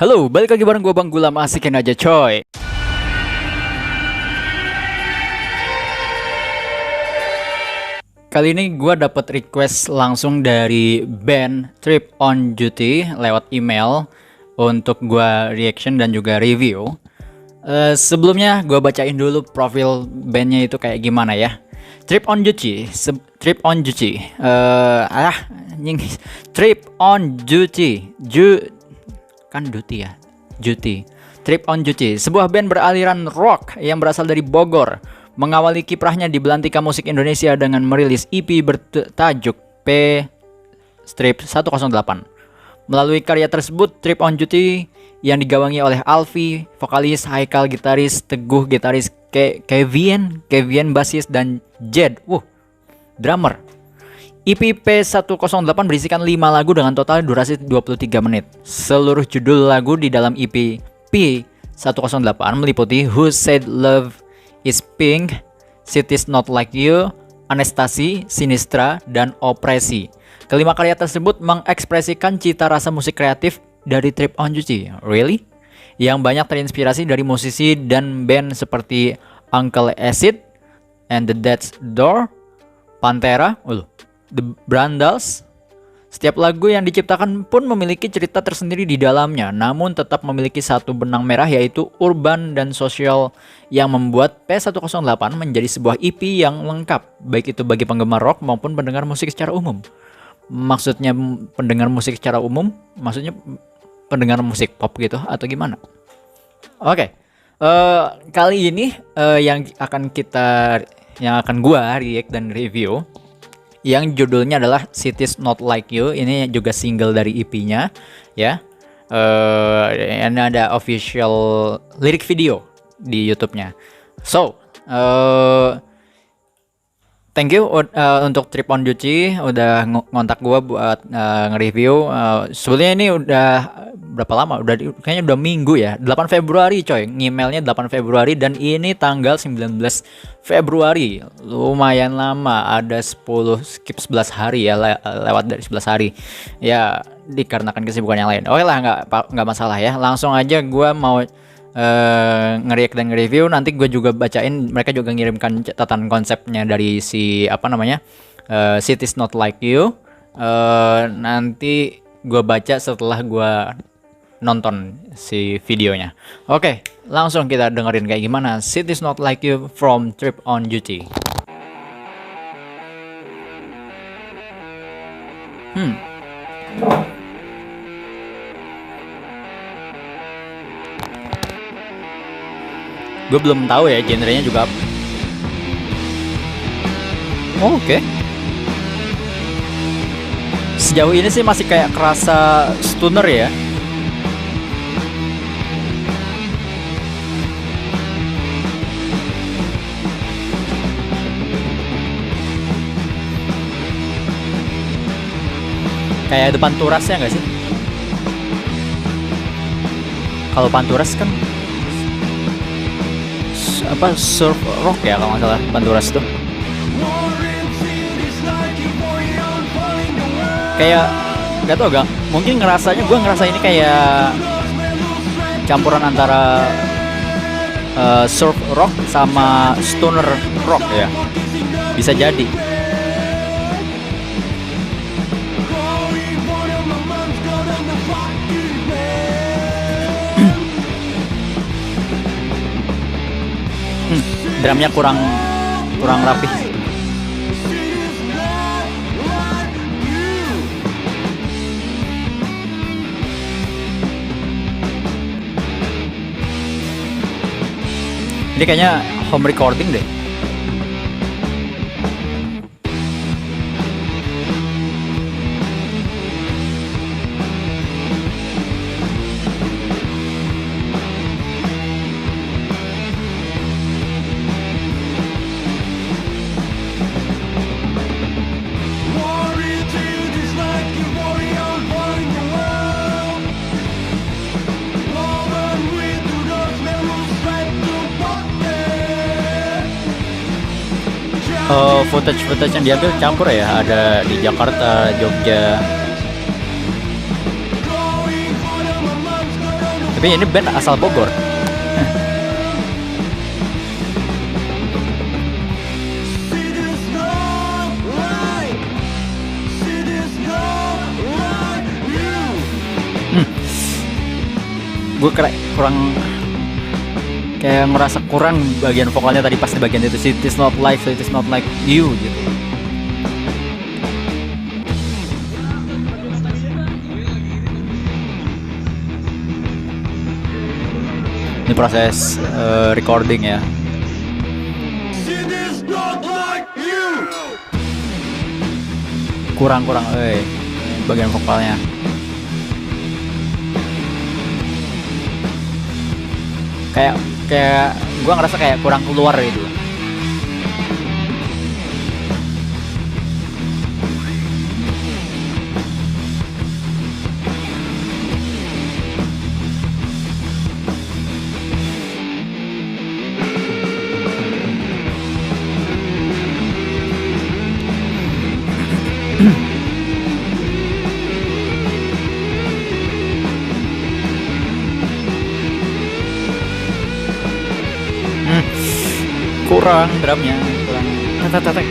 Halo, balik lagi bareng gue Bang Gulam, asikin aja coy. Kali ini gue dapet request langsung dari band Trip on Duty lewat email untuk gue reaction dan juga review. Sebelumnya gue bacain dulu profil bandnya itu kayak gimana ya. Trip on Duty, Trip on Duty, Trip on Duty, kan Duty ya, Duty. Trip on Duty, sebuah band beraliran rock yang berasal dari Bogor, mengawali kiprahnya di belantika musik Indonesia dengan merilis EP bertajuk P-108. Melalui karya tersebut, Trip on Duty yang digawangi oleh Alfi, vokalis, Haikal, gitaris, Teguh, gitaris, Kevin, basis, dan Jed, drummer. EP P-108 berisikan 5 lagu dengan total durasi 23 menit. Seluruh judul lagu di dalam EP P-108 meliputi Who Said Love Is Pink, Cities Not Like You, Anestasi, Sinistra, dan Opresi. Kelima karya tersebut mengekspresikan cita rasa musik kreatif dari Trip on Duty, really? Yang banyak terinspirasi dari musisi dan band seperti Uncle Acid and the Death's Door, Pantera, The Brandals. Setiap lagu yang diciptakan pun memiliki cerita tersendiri di dalamnya, namun tetap memiliki satu benang merah, yaitu urban dan sosial, yang membuat P-108 menjadi sebuah EP yang lengkap, baik itu bagi penggemar rock maupun pendengar musik secara umum. Maksudnya pendengar musik secara umum, maksudnya pendengar musik pop gitu atau gimana? Oke. Kali ini yang akan gua react dan review yang judulnya adalah Cities Not Like You. Ini juga single dari EP-nya ya. Ini ada official lirik video di YouTube-nya. So, thank you untuk Trip on Duty udah ngontak gua buat nge-review. Sebetulnya ini udah berapa lama? Kayaknya udah minggu ya. 8 Februari coy. Ngemailnya 8 Februari dan ini tanggal 19 Februari. Lumayan lama, ada 11 hari ya, lewat dari 11 hari. Ya, dikarenakan kesibukan yang lain. Oke lah, nggak masalah ya. Langsung aja gua mau nge-react dan nge-review. Nanti gue juga bacain, mereka juga ngirimkan catatan konsepnya dari si Cities Not Like You. Nanti gue baca setelah gue nonton si videonya. Oke, langsung kita dengerin kayak gimana Cities Not Like You from Trip on Duty. Gue belum tahu ya genrenya juga. Oke. Sejauh ini sih masih kayak kerasa stoner ya. Kayak ada Panturasnya nggak sih? Kalau Panturas kan surf rock ya kalau nggak salah Panturas tuh. Kayak nggak tau gak, mungkin gue ngerasa ini kayak campuran antara surf rock sama stoner rock ya, bisa jadi. Drumnya kurang rapih. Ini kayaknya home recording deh. Footage yang diambil campur ya, ada di Jakarta, Jogja. Tapi ini band asal Bogor. Gue kurang kayak ngerasa kurang bagian vokalnya tadi pas di bagian itu, it is not like, so it is not like you gitu. Ini proses recording ya. Kurang bagian vokalnya. Kayak gue ngerasa kayak kurang keluar gitu. Kurang drumnya, kurang tetek.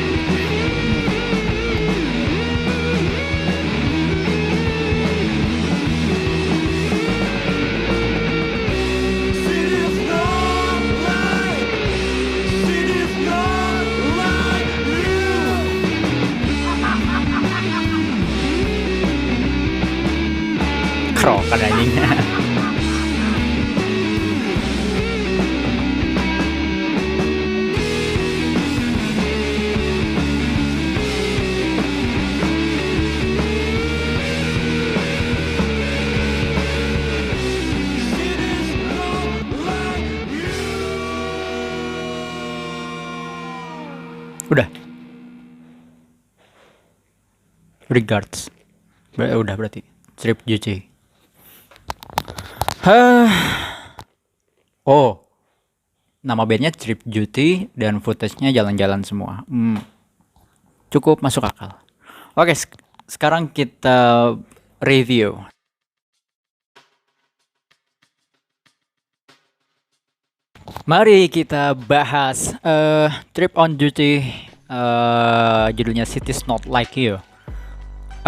Kerokan anjingnya. Udah. Regards. Udah berarti. Strip JC. Oh. Nama bandnya Trip Duty dan footage-nya jalan-jalan semua. Cukup masuk akal. Oke, sekarang kita review. Mari kita bahas Trip on Duty, judulnya Cities Not Like You.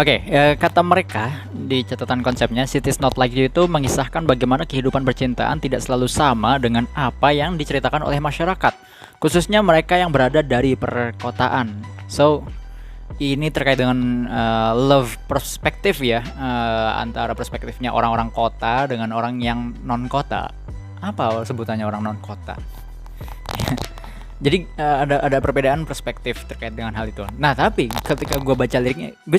Oke, kata mereka di catatan konsepnya, Cities Not Like You itu mengisahkan bagaimana kehidupan percintaan tidak selalu sama dengan apa yang diceritakan oleh masyarakat, khususnya mereka yang berada dari perkotaan. So, ini terkait dengan love perspektif ya, antara perspektifnya orang-orang kota dengan orang yang non kota. Apa sebutannya orang non kota? Jadi ada perbedaan perspektif terkait dengan hal itu. Nah, tapi ketika gue baca liriknya, gue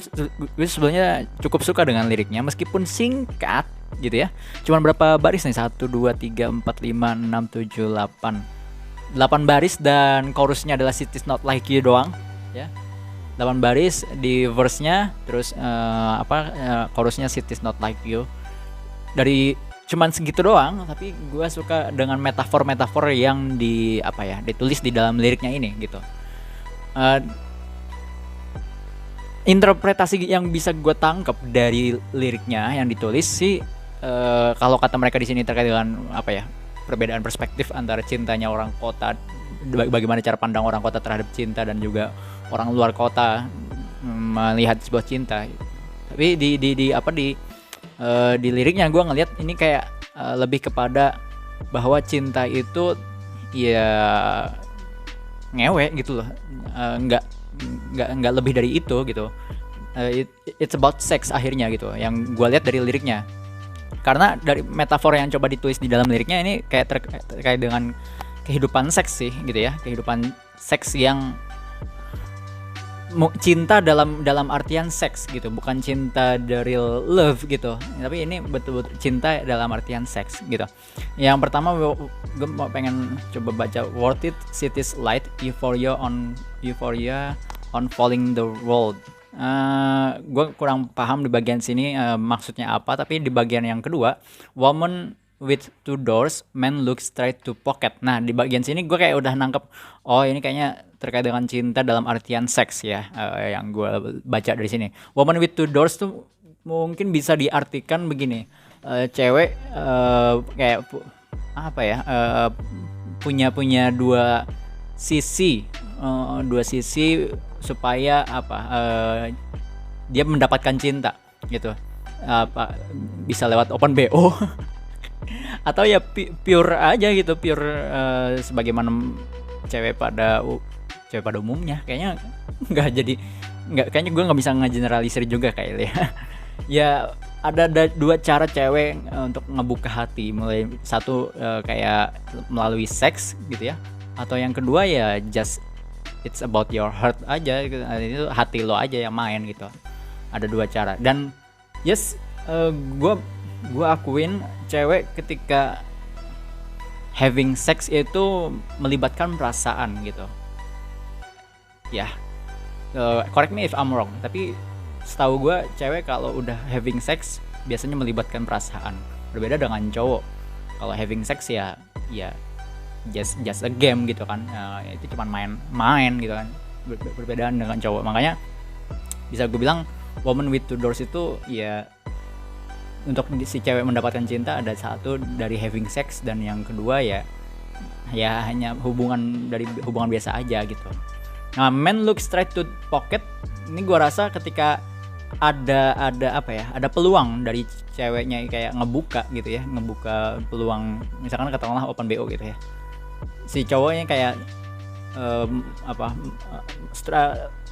sebenarnya cukup suka dengan liriknya meskipun singkat gitu ya. Cuman berapa baris nih? 1 2 3 4 5 6 7 8. 8 baris dan chorusnya adalah Cities Not Like You doang ya. 8 baris di verse-nya, terus chorusnya Cities Not Like You. Dari cuman segitu doang, tapi gue suka dengan metafor-metafor yang ditulis di dalam liriknya ini gitu. Interpretasi yang bisa gue tangkap dari liriknya yang ditulis sih, kalau kata mereka di sini terkait dengan perbedaan perspektif antara cintanya orang kota, bagaimana cara pandang orang kota terhadap cinta dan juga orang luar kota melihat sebuah cinta. Tapi di liriknya gue ngelihat ini kayak lebih kepada bahwa cinta itu ya ngewe gitu loh, nggak lebih dari itu gitu. It's about sex akhirnya gitu, yang gue lihat dari liriknya. Karena dari metafor yang coba ditulis di dalam liriknya ini kayak terkait dengan kehidupan seks sih gitu ya, kehidupan seks yang cinta dalam artian seks gitu, bukan cinta dari love gitu, tapi ini betul-betul cinta dalam artian seks gitu. Yang pertama gue pengen coba baca Worth It, Cities Light, Euphoria on Falling the World. Gue kurang paham di bagian sini maksudnya apa, tapi di bagian yang kedua, Woman with Two Doors, Man Looks Straight to Pocket. Nah, di bagian sini gue kayak udah nangkep, oh ini kayaknya terkait dengan cinta dalam artian seks ya, yang gue baca dari sini. Woman with Two Doors tuh mungkin bisa diartikan begini, cewek kayak apa ya, punya dua sisi, supaya apa, dia mendapatkan cinta gitu, apa bisa lewat open BO atau ya pure aja gitu, pure sebagaimana cewek pada umumnya. Kayaknya nggak jadi nggak kayaknya gue nggak bisa ngegeneralisir juga kayaknya ya. Ya ada dua cara cewek untuk ngebuka hati, mulai satu kayak melalui seks gitu ya, atau yang kedua ya just it's about your heart aja gitu. Itu hati lo aja yang main gitu. Ada dua cara. Dan yes, gue akuin cewek ketika having sex itu melibatkan perasaan gitu ya. Correct me if I'm wrong, tapi setahu gue cewek kalau udah having sex biasanya melibatkan perasaan, berbeda dengan cowok. Kalau having sex ya just a game gitu kan, itu cuma main gitu kan, berbedaan dengan cowok. Makanya bisa gue bilang Woman with Two Doors itu ya, untuk si cewek mendapatkan cinta ada satu dari having sex, dan yang kedua ya hanya hubungan biasa aja gitu. Nah, Men Look Straight to Pocket ini gue rasa ketika ada apa ya, ada peluang dari ceweknya kayak ngebuka peluang, misalkan katakanlah open BO gitu ya, si cowoknya kayak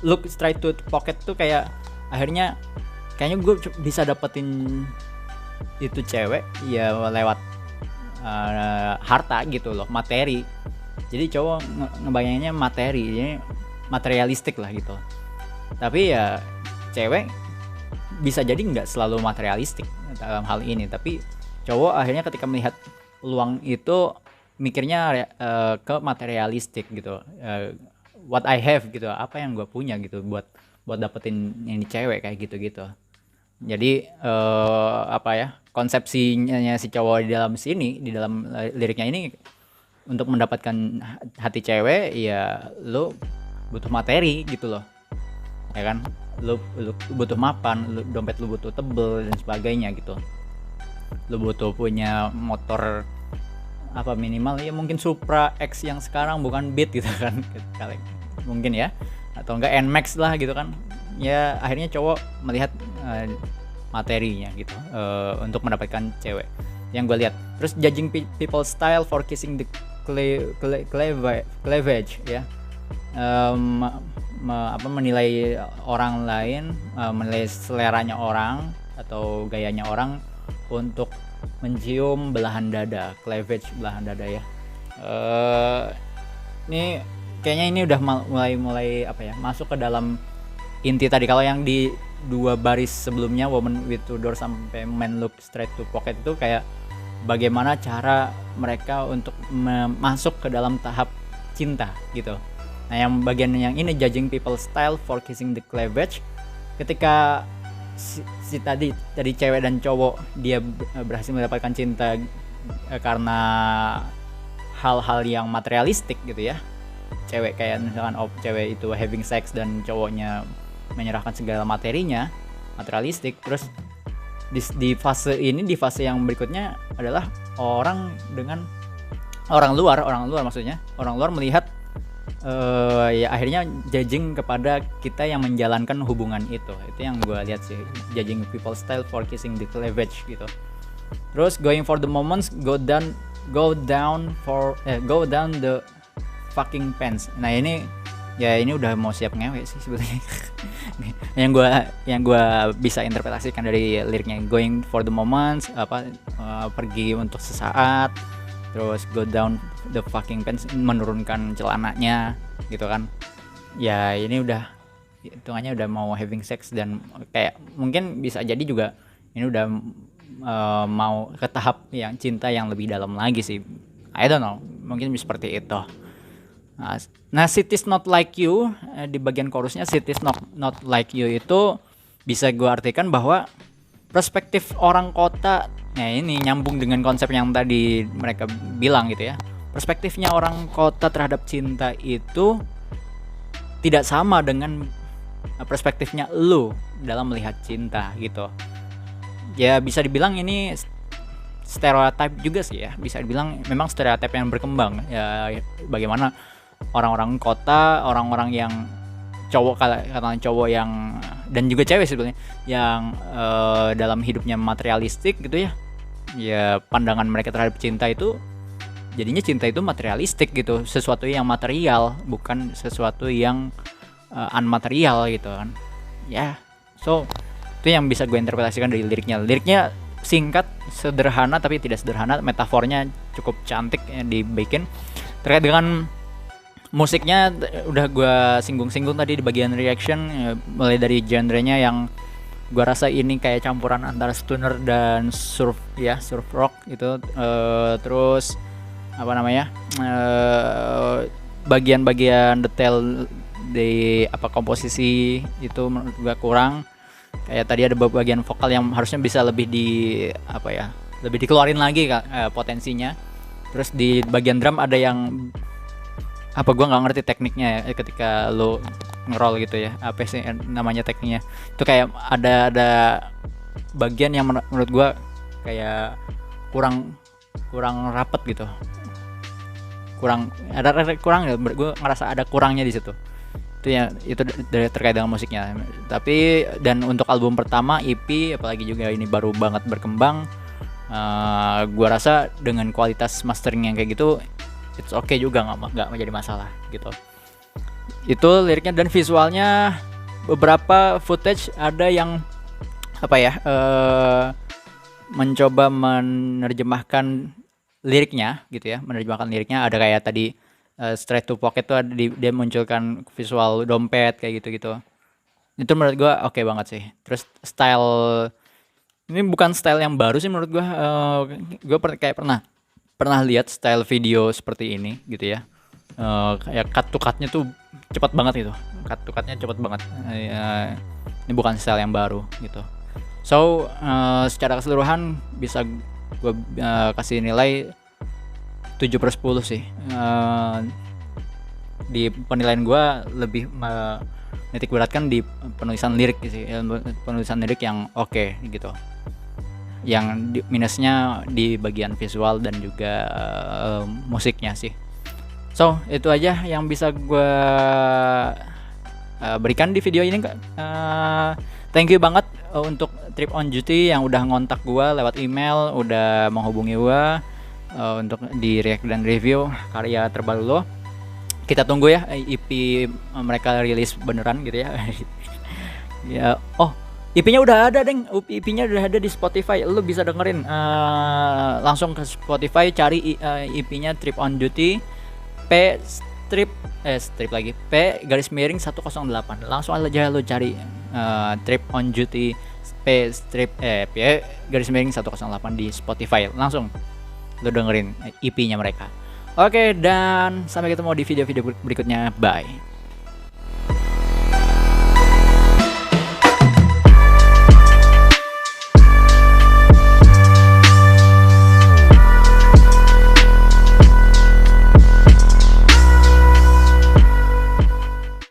look straight to pocket tuh kayak akhirnya kayaknya gue bisa dapetin itu cewek ya lewat harta gitu loh, materi. Jadi cowok ngebayanginnya materi, jadi materialistik lah gitu. Tapi ya cewek bisa jadi nggak selalu materialistik dalam hal ini, tapi cowok akhirnya ketika melihat peluang itu mikirnya ke materialistik gitu, what I have gitu, apa yang gue punya gitu buat dapetin ini cewek kayak gitu. Jadi apa ya, konsepsinya si cowok di dalam liriknya ini, untuk mendapatkan hati cewek ya lo butuh materi gitu loh, ya kan, lu butuh mapan, dompet lu butuh tebel dan sebagainya gitu. Lu butuh punya motor apa minimal ya mungkin Supra X yang sekarang, bukan Beat gitu kan mungkin ya, atau enggak NMAX lah gitu kan. Ya akhirnya cowok melihat materinya gitu untuk mendapatkan cewek yang gue lihat. Terus judging people style for kissing the cleavage ya, menilai orang lain, menilai seleranya orang atau gayanya orang untuk mencium belahan dada, cleavage, belahan dada ya. Ini kayaknya ini udah mulai apa ya, masuk ke dalam inti tadi. Kalau yang di dua baris sebelumnya, Woman with Two Doors sampai Men Look Straight to Pocket, itu kayak bagaimana cara mereka untuk masuk ke dalam tahap cinta gitu. Nah, yang bagian yang ini, judging people style for kissing the cleavage, ketika si tadi cewek dan cowok dia berhasil mendapatkan cinta karena hal-hal yang materialistik gitu ya. Cewek kayak misalkan cewek itu having sex dan cowoknya menyerahkan segala materinya, materialistik. Terus di fase ini, di fase yang berikutnya adalah orang luar melihat ya akhirnya judging kepada kita yang menjalankan hubungan itu yang gue lihat sih, judging people style for kissing the cleavage gitu. Terus going for the moments, go down the fucking pants. Nah ini udah mau siap ngewe sih sebetulnya. yang gue bisa interpretasikan dari liriknya, going for the moments, pergi untuk sesaat. Terus go down the fucking pants, menurunkan celananya gitu kan. Ya ini udah hitungannya udah mau having sex, dan kayak mungkin bisa jadi juga ini udah mau ke tahap yang cinta yang lebih dalam lagi sih. I don't know, mungkin seperti itu. Nah, Cities Not Like You, di bagian chorusnya Cities Not Like You itu bisa gue artikan bahwa perspektif orang kota. Nah ini nyambung dengan konsep yang tadi mereka bilang gitu ya. Perspektifnya orang kota terhadap cinta itu tidak sama dengan perspektifnya lu dalam melihat cinta gitu. Ya bisa dibilang ini stereotype juga sih ya, bisa dibilang memang stereotype yang berkembang ya, bagaimana orang-orang kota, orang-orang yang cowok, katakan cowok yang, dan juga cewek sebenarnya, yang dalam hidupnya materialistik gitu ya. Ya pandangan mereka terhadap cinta itu, jadinya cinta itu materialistik gitu, sesuatu yang material, bukan sesuatu yang unmaterial gitu kan. Ya, so itu yang bisa gue interpretasikan dari liriknya. Liriknya singkat, sederhana tapi tidak sederhana, metafornya cukup cantik yang dibikin. Terkait dengan musiknya udah gue singgung-singgung tadi di bagian reaction, mulai dari genrenya yang gue rasa ini kayak campuran antara stoner dan surf rock gitu. Terus apa namanya, bagian-bagian detail di komposisi itu menurut gue kurang. Kayak tadi ada bagian vokal yang harusnya bisa lebih lebih dikeluarin lagi potensinya. Terus di bagian drum ada yang gue nggak ngerti tekniknya ya, ketika lo ngeroll gitu ya, apa sih namanya tekniknya itu, kayak ada bagian yang menurut gue kayak kurang rapet gitu, kurang ya, gue ngerasa ada kurangnya di situ. Itu dari terkait dengan musiknya. Tapi dan untuk album pertama EP, apalagi juga ini baru banget berkembang, gue rasa dengan kualitas mastering yang kayak gitu it's okay juga, nggak menjadi masalah gitu. Itu liriknya. Dan visualnya, beberapa footage ada yang mencoba menerjemahkan liriknya gitu ya, ada kayak tadi Straight to Pocket tuh dia munculkan visual dompet kayak gitu. Itu menurut gue oke banget sih. Terus style ini bukan style yang baru sih menurut gue. Gue kayak pernah lihat style video seperti ini gitu ya. Kayak cut to cutnya tuh cepat banget gitu. Ini bukan style yang baru gitu. So secara keseluruhan bisa gue kasih nilai 7/10 sih. Di penilaian gue lebih nitik beratkan di penulisan lirik sih, penulisan lirik yang oke gitu. Yang minusnya di bagian visual dan juga musiknya sih. So itu aja yang bisa gue berikan di video ini. Thank you banget untuk Trip on Duty yang udah ngontak gue lewat email, udah menghubungi gue untuk di react dan review karya terbaru lo. Kita tunggu ya EP mereka rilis beneran gitu ya. Ya, EP-nya udah ada, Deng. EP-nya udah ada di Spotify. Lu bisa dengerin. Langsung ke Spotify, cari EP-nya Trip on Duty P _108. Langsung aja lu cari Trip on Duty P _108 di Spotify. Langsung lu dengerin EP-nya mereka. Oke, dan sampai ketemu di video-video berikutnya. Bye.